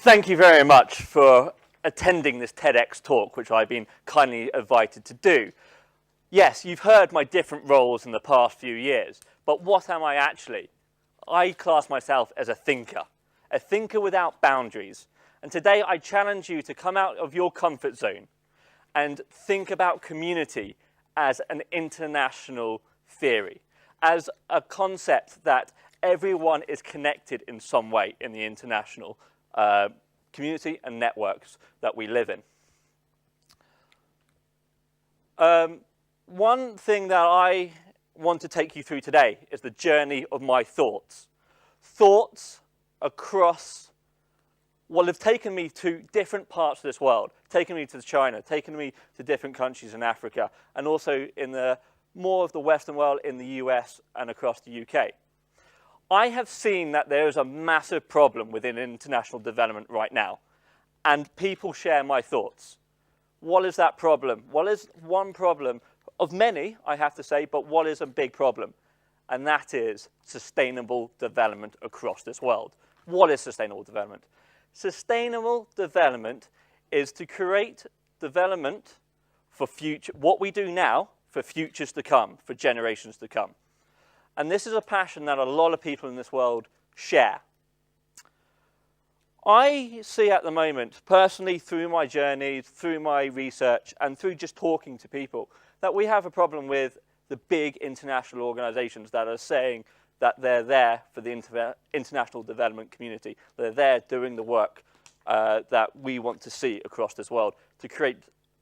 Thank you very much for attending this TEDx talk, which I've been kindly invited to do. Yes, you've heard my different roles in the past few years, but what am I actually? I class myself as a thinker without boundaries. And today I challenge you to come out of your comfort zone and think about community as an international theory, as a concept that everyone is connected in some way in the international community and networks that we live in. One thing that I want to take you through today is the journey of my thoughts. Thoughts across what have taken me to different parts of this world, taken me to China, taken me to different countries in Africa, and also in the more of the Western world in the US and across the UK. I have seen that there is a massive problem within international development right now, and people share my thoughts. What is that problem? What is one problem of many, I have to say, but what is a big problem? And that is sustainable development across this world. What is sustainable development? Sustainable development is to create development for future, what we do now, for futures to come, for generations to come. And this is a passion that a lot of people in this world share. I see at the moment, personally, through my journeys, through my research, and through just talking to people, that we have a problem with the big international organizations that are saying that they're there for the international development community. They're there doing the work that we want to see across this world to create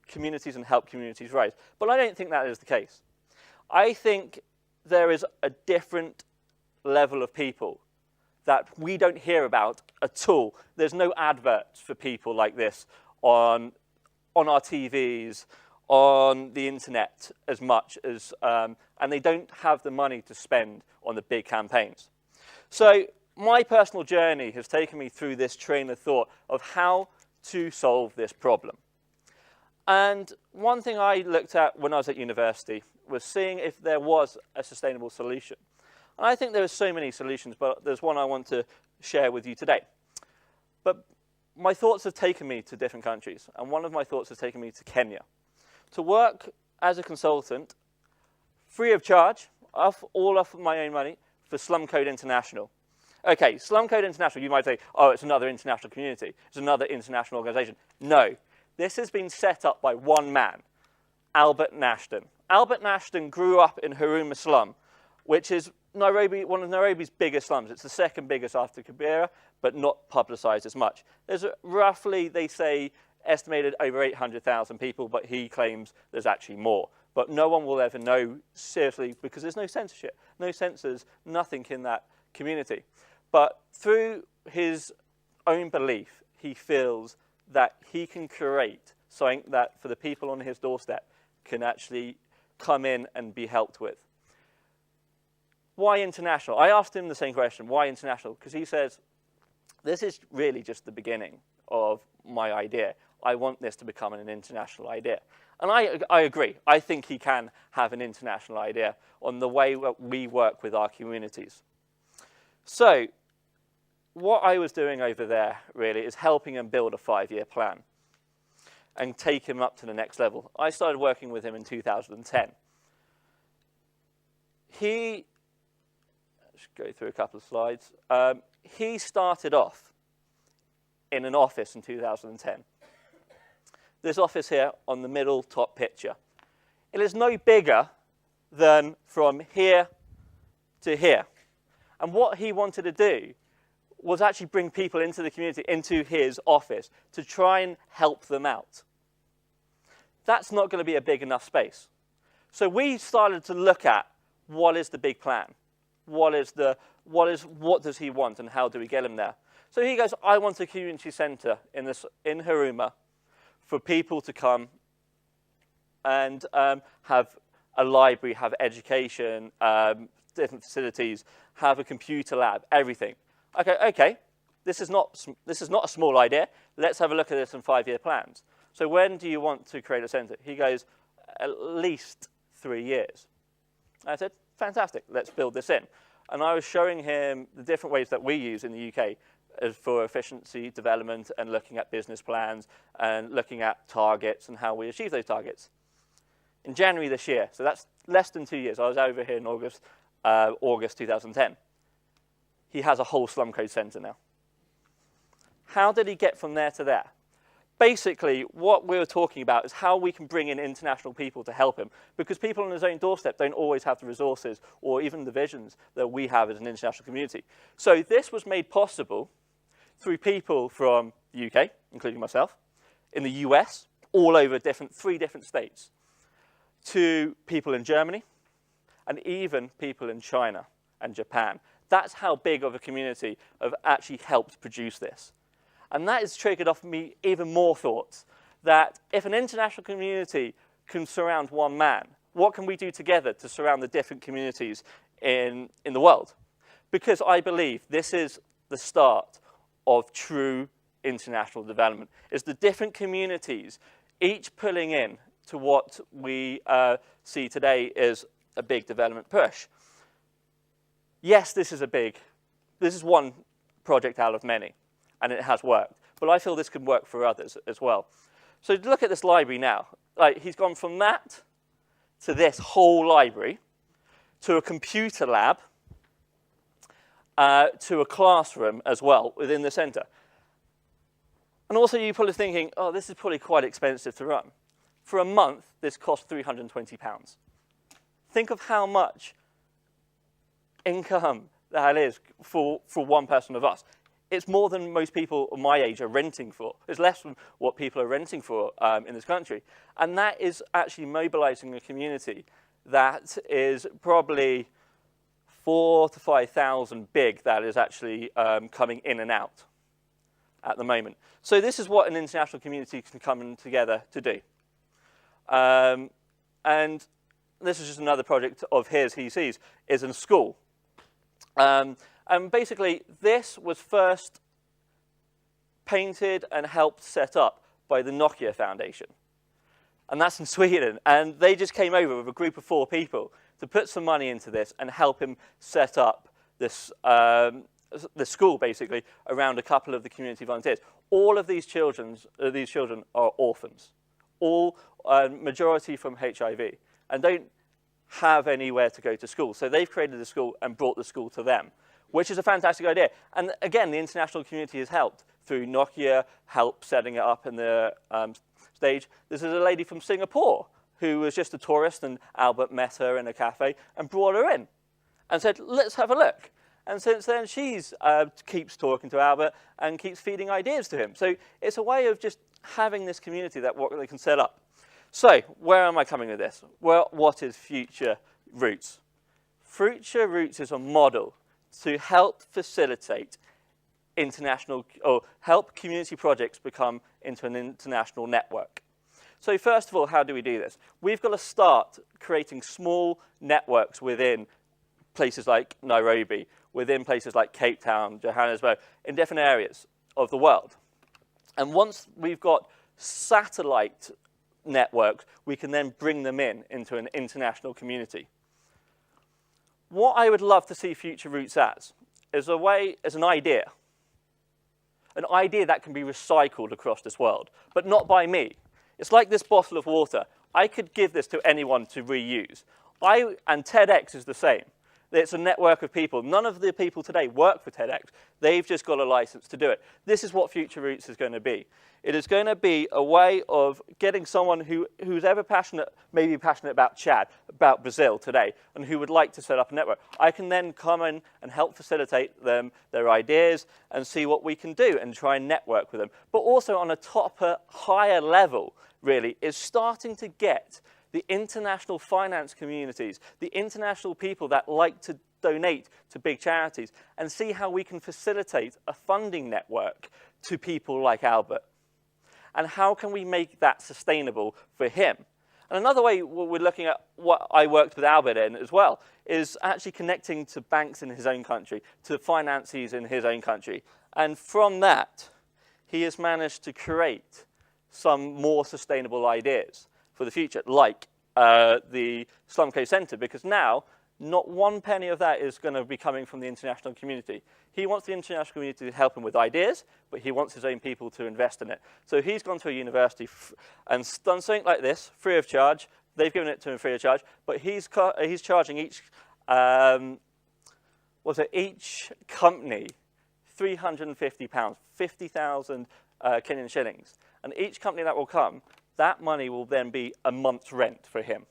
communities and help communities rise. But I don't think that is the case. I think there is a different level of people that we don't hear about at all. There's no adverts for people like this on our TVs, on the internet as much as, and they don't have the money to spend on the big campaigns. So my personal journey has taken me through this train of thought of how to solve this problem. And one thing I looked at when I was at university was seeing if there was a sustainable solution. And I think there are so many solutions, but there's one I want to share with you today. But my thoughts have taken me to different countries, and one of my thoughts has taken me to Kenya to work as a consultant, free of charge, all off my own money, for Slum Code International. Okay, Slum Code International, you might say, oh, it's another international community, it's another international organization. No, this has been set up by one man, Albert Nashton. Albert Nashton grew up in Huruma slum, which is Nairobi, one of Nairobi's biggest slums. It's the second biggest after Kibera, but not publicized as much. There's roughly, they say, estimated over 800,000 people, but he claims there's actually more. But no one will ever know seriously because there's no censorship, no censors, nothing in that community. But through his own belief, he feels that he can create something that for the people on his doorstep can actually come in and be helped with. Why international? I asked him the same question, why international? Because he says, this is really just the beginning of my idea. I want this to become an international idea. And I agree. I think he can have an international idea on the way that we work with our communities. So what I was doing over there, really, is helping him build a 5-year plan and take him up to the next level. I started working with him in 2010. Let's go through a couple of slides. He started off in an office in 2010. This office here on the middle top picture. It is no bigger than from here to here. And what he wanted to do was actually bring people into the community, into his office, to try and help them out. That's not going to be a big enough space. So we started to look at what is the big plan? What does he want and how do we get him there? So he goes, I want a community center in Huruma for people to come and have a library, have education, different facilities, have a computer lab, everything. Okay, this is not a small idea. Let's have a look at this in 5-year plans. So when do you want to create a center? He goes, at least 3 years. I said, fantastic, let's build this in. And I was showing him the different ways that we use in the UK for efficiency development and looking at business plans and looking at targets and how we achieve those targets. In January this year, so that's less than 2 years, I was over here in August 2010. He has a whole Slum Code Centre now. How did he get from there to there? Basically, what we were talking about is how we can bring in international people to help him, because people on his own doorstep don't always have the resources or even the visions that we have as an international community. So this was made possible through people from the UK, including myself, in the US, all over 3 different states, to people in Germany, and even people in China and Japan. That's how big of a community have actually helped produce this. And that has triggered off me even more thoughts that if an international community can surround one man, what can we do together to surround the different communities in the world? Because I believe this is the start of true international development. It's the different communities, each pulling in to what we see today is a big development push. Yes, this is one project out of many, and it has worked. But I feel this could work for others as well. So look at this library now. Like, he's gone from that to this whole library, to a computer lab, to a classroom as well within the centre. And also you're probably thinking, oh, this is probably quite expensive to run. For a month, this costs £320. Think of how much income that is for one person of us. It's more than most people my age are renting for. It's less than what people are renting for in this country. And that is actually mobilizing a community that is probably 4,000 to 5,000 big that is actually coming in and out at the moment. So this is what an international community can come together to do. And this is just another project of his he sees, is in school. And basically, this was first painted and helped set up by the Nokia Foundation. And that's in Sweden. And they just came over with a group of 4 people to put some money into this and help him set up this the school, basically, around a couple of the community volunteers. All of these children are orphans, all majority from HIV, and don't have anywhere to go to school. So they've created the school and brought the school to them, which is a fantastic idea. And again, the international community has helped through Nokia, help setting it up in the stage. This is a lady from Singapore who was just a tourist, and Albert met her in a cafe and brought her in and said, let's have a look. And since then, she's keeps talking to Albert and keeps feeding ideas to him. So it's a way of just having this community that what they can set up. So where am I coming with this? Well, what is Future Roots? Future Roots is a model to help facilitate international, or help community projects become into an international network. So first of all, how do we do this? We've got to start creating small networks within places like Nairobi, within places like Cape Town, Johannesburg, in different areas of the world. And once we've got satellite networks, we can then bring them into an international community. What I would love to see Future Roots as is an idea that can be recycled across this world, but not by me. It's like this bottle of water. I could give this to anyone to reuse. And TEDx is the same. It's a network of people. None of the people today work for TEDx. They've just got a license to do it. This is what Future Roots is going to be. It is going to be a way of getting someone who's ever passionate, maybe passionate about Chad, about Brazil today, and who would like to set up a network. I can then come in and help facilitate them, their ideas, and see what we can do and try and network with them. But also on a higher level, really, is starting to get the international finance communities, the international people that like to donate to big charities, and see how we can facilitate a funding network to people like Albert. And how can we make that sustainable for him? And another way we're looking at what I worked with Albert in as well is actually connecting to banks in his own country, to finances in his own country. And from that, he has managed to create some more sustainable ideas for the future, like the Slum Code Centre, because now not one penny of that is going to be coming from the international community. He wants the international community to help him with ideas, but he wants his own people to invest in it. So he's gone to a university and done something like this, free of charge. They've given it to him free of charge, but he's charging each each company £350, 50,000 Kenyan shillings. And each company that will come, that money will then be a month's rent for him.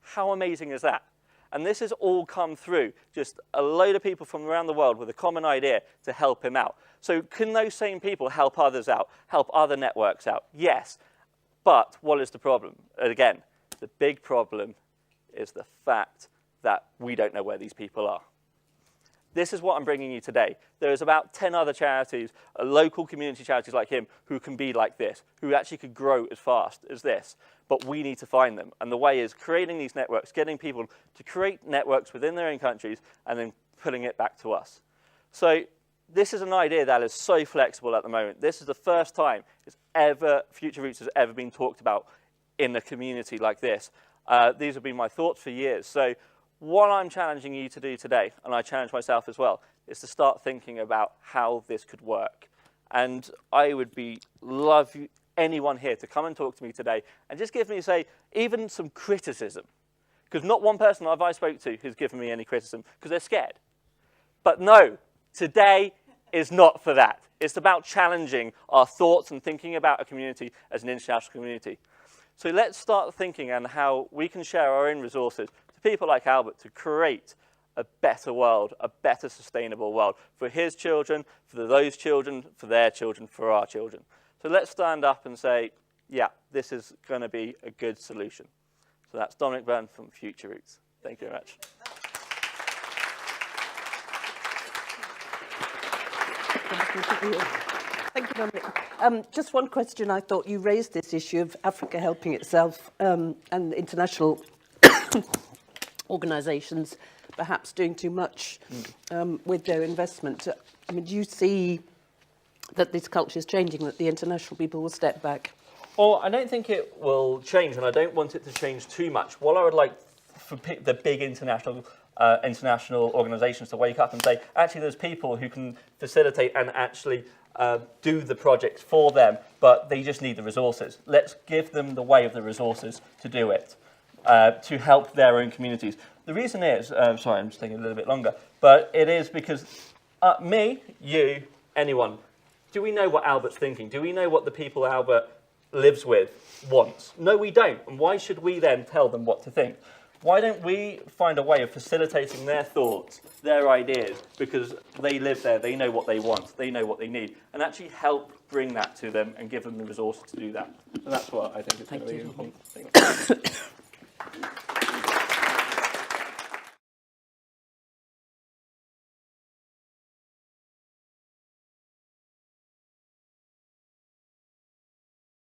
How amazing is that? And this has all come through just a load of people from around the world with a common idea to help him out. So can those same people help others out, help other networks out? Yes. But what is the problem? Again, the big problem is the fact that we don't know where these people are. This is what I'm bringing you today. There's about 10 other charities, local community charities like him, who can be like this, who actually could grow as fast as this. But we need to find them. And the way is creating these networks, getting people to create networks within their own countries, and then putting it back to us. So this is an idea that is so flexible at the moment. This is the first time Future Roots has ever been talked about in a community like this. These have been my thoughts for years. So what I'm challenging you to do today, and I challenge myself as well, is to start thinking about how this could work. And I would love anyone here to come and talk to me today and just give me, say, even some criticism. Because not one person I spoke to has given me any criticism because they're scared. But no, today is not for that. It's about challenging our thoughts and thinking about a community as an international community. So let's start thinking on how we can share our own resources to people like Albert to create a better world, a better sustainable world for his children, for those children, for their children, for our children. So let's stand up and say, yeah, this is going to be a good solution. So that's Dominic Byrne from Future Roots. Thank you very much. Thank you, Dominic. Just one question. I thought you raised this issue of Africa helping itself and international organisations perhaps doing too much with their investment. I mean, do you see that this culture is changing, that the international people will step back? Well, I don't think it will change, and I don't want it to change too much. What I would like for the big international organisations to wake up and say, actually, there's people who can facilitate and actually do the projects for them, but they just need the resources. Let's give them the way of the resources to do it, to help their own communities. The reason is, sorry, I'm just taking a little bit longer, but it is because me, you, anyone, do we know what Albert's thinking? Do we know what the people Albert lives with wants? No, we don't. And why should we then tell them what to think? Why don't we find a way of facilitating their thoughts, their ideas, because they live there, they know what they want, they know what they need, and actually help bring that to them and give them the resources to do that. And that's what I think is going to be important.